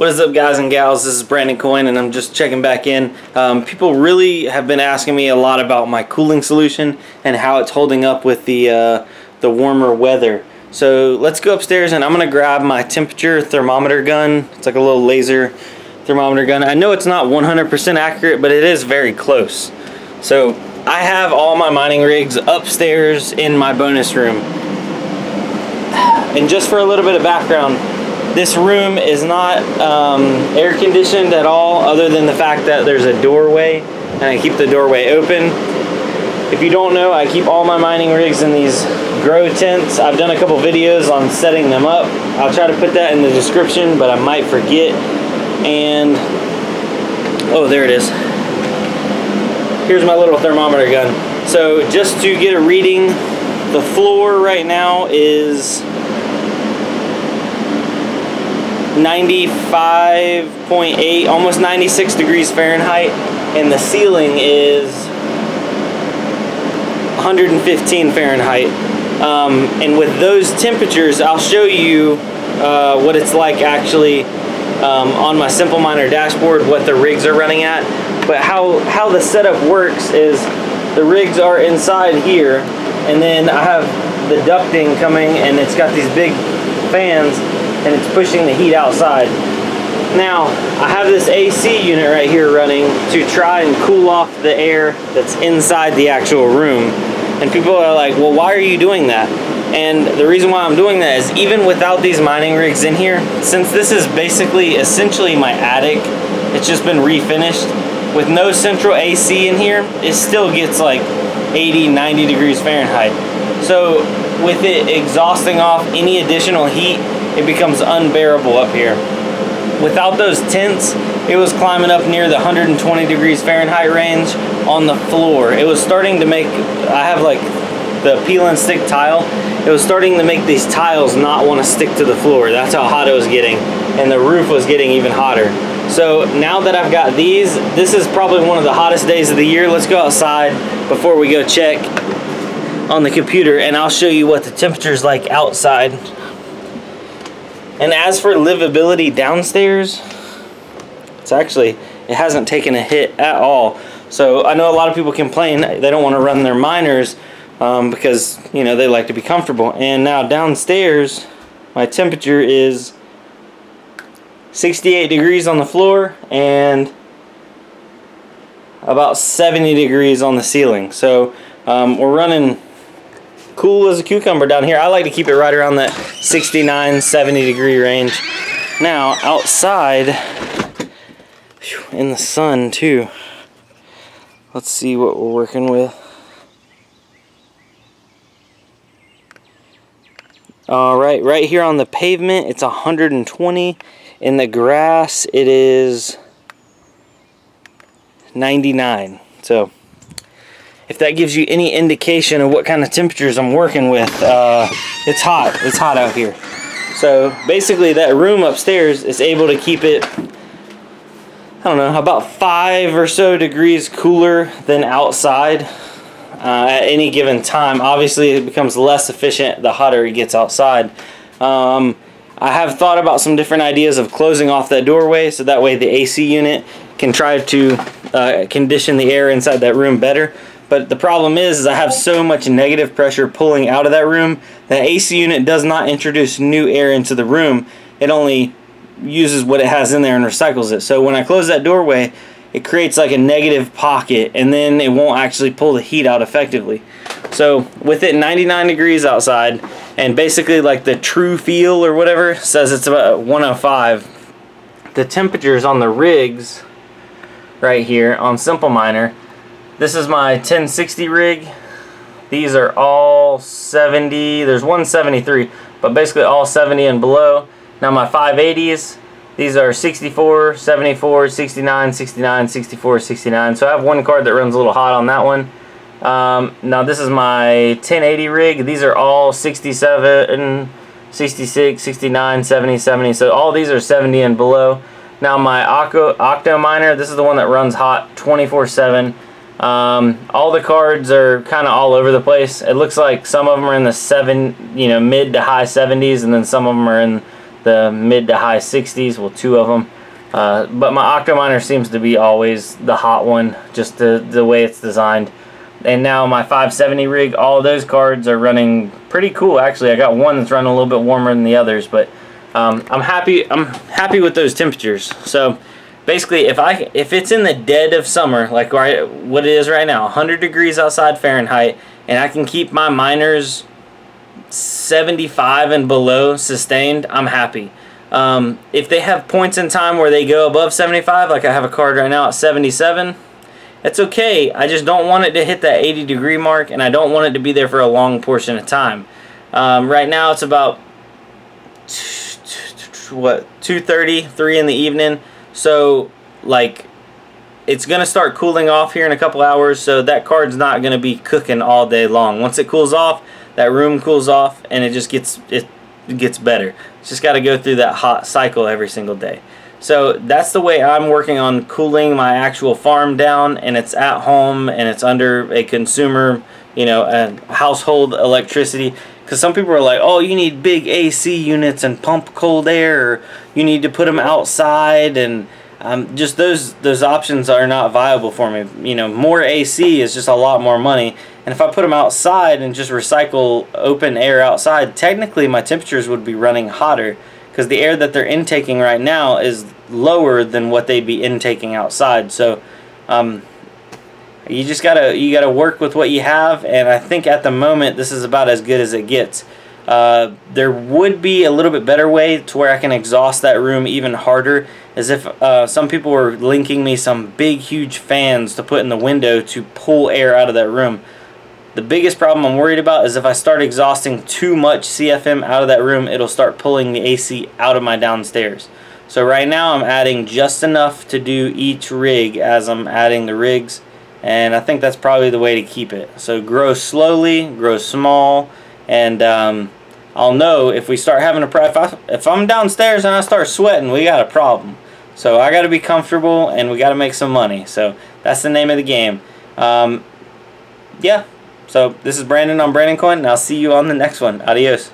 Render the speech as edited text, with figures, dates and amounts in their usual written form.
What is up, guys and gals? This is Brandon Coin, and I'm just checking back in. People really have been asking me a lot about my cooling solution and how it's holding up with the warmer weather. So let's go upstairs, and I'm gonna grab my temperature thermometer gun. It's like a little laser thermometer gun. I know it's not 100% accurate, but it is very close. So I have all my mining rigs upstairs in my bonus room. And just for a little bit of background, this room is not air conditioned at all, other than the fact that there's a doorway and I keep the doorway open. If you don't know, I keep all my mining rigs in these grow tents. I've done a couple videos on setting them up. I'll try to put that in the description, but I might forget. And oh, there it is. Here's my little thermometer gun. So just to get a reading, the floor right now is 95.8, almost 96 degrees Fahrenheit, and the ceiling is 115 Fahrenheit. And with those temperatures, I'll show you what it's like actually on my Simple Miner dashboard, what the rigs are running at. But how the setup works is the rigs are inside here, and then I have the ducting coming, and it's got these big fans, and it's pushing the heat outside. Now, I have this AC unit right here running to try and cool off the air that's inside the actual room. And people are like, well, why are you doing that? And the reason why I'm doing that is, even without these mining rigs in here, since this is basically essentially my attic, it's just been refinished, with no central AC in here, it still gets like 80, 90 degrees Fahrenheit. So with it exhausting off any additional heat, it becomes unbearable up here. Without those tents, it was climbing up near the 120 degrees Fahrenheit range on the floor. It was starting to make, I have like the peel and stick tile, it was starting to make these tiles not want to stick to the floor. That's how hot it was getting, and the roof was getting even hotter. So now that I've got these, this is probably one of the hottest days of the year. Let's go outside before we go check on the computer, and I'll show you what the temperature is like outside. And as for livability downstairs, it hasn't taken a hit at all. So I know a lot of people complain they don't want to run their miners because, you know, they like to be comfortable. And now downstairs, my temperature is 68 degrees on the floor and about 70 degrees on the ceiling. So we're running cool as a cucumber down here. I like to keep it right around that 69, 70 degree range. Now outside, in the sun too, let's see what we're working with. Alright, right here on the pavement it's 120. In the grass it is 99. So if that gives you any indication of what kind of temperatures I'm working with, it's hot. It's hot out here. So basically that room upstairs is able to keep it, I don't know, about 5 or so degrees cooler than outside at any given time. Obviously it becomes less efficient the hotter it gets outside. I have thought about some different ideas of closing off that doorway so that way the AC unit can try to condition the air inside that room better. But the problem is I have so much negative pressure pulling out of that room, the AC unit does not introduce new air into the room. It only uses what it has in there and recycles it. So when I close that doorway, it creates like a negative pocket, and then it won't actually pull the heat out effectively. So with it 99 degrees outside, and basically like the true feel or whatever says it's about 105, the temperatures on the rigs right here on Simple Miner, this is my 1060 rig. These are all 70. There's 173, but basically all 70 and below. Now my 580s, these are 64, 74, 69, 69, 64, 69. So I have one card that runs a little hot on that one. Now this is my 1080 rig. These are all 67, 66, 69, 70, 70. So all these are 70 and below. Now my Octo Miner, this is the one that runs hot 24/7. All the cards are kind of all over the place. It looks like some of them are in the mid to high 70s, and then some of them are in the mid to high 60s, well, 2 of them. But my Octominer seems to be always the hot one, just the way it's designed. And now my 570 rig, all of those cards are running pretty cool. Actually, I got one that's running a little bit warmer than the others, but I'm happy with those temperatures. So basically, if it's in the dead of summer, like what it is right now, 100 degrees outside Fahrenheit, and I can keep my miners 75 and below sustained, I'm happy. If they have points in time where they go above 75, like I have a card right now at 77, it's okay. I just don't want it to hit that 80 degree mark, and I don't want it to be there for a long portion of time. Right now it's about 2:30, 3 in the evening, so like it's gonna start cooling off here in a couple hours, so that card's not gonna be cooking all day long. Once it cools off, that room cools off, and it just gets better. It's just got to go through that hot cycle every single day. So that's the way I'm working on cooling my actual farm down, and it's at home, and it's under a consumer, you know, a household electricity. Because some people are like, oh, you need big AC units and pump cold air, or you need to put them outside, and just those options are not viable for me. You know, more AC is just a lot more money, and if I put them outside and just recycle open air outside, technically my temperatures would be running hotter, because the air that they're intaking right now is lower than what they'd be intaking outside. So you just gotta work with what you have, and I think at the moment this is about as good as it gets. There would be a little bit better way to where I can exhaust that room even harder, as if some people were linking me some big huge fans to put in the window to pull air out of that room. The biggest problem I'm worried about is if I start exhausting too much CFM out of that room, it'll start pulling the AC out of my downstairs. So right now I'm adding just enough to do each rig as I'm adding the rigs, and I think that's probably the way to keep it. So grow slowly, grow small, and I'll know if we start having if I'm downstairs and I start sweating, we got a problem. So I got to be comfortable, and we got to make some money. So that's the name of the game. Yeah. So this is Brandon on Brandon Coin, and I'll see you on the next one. Adios.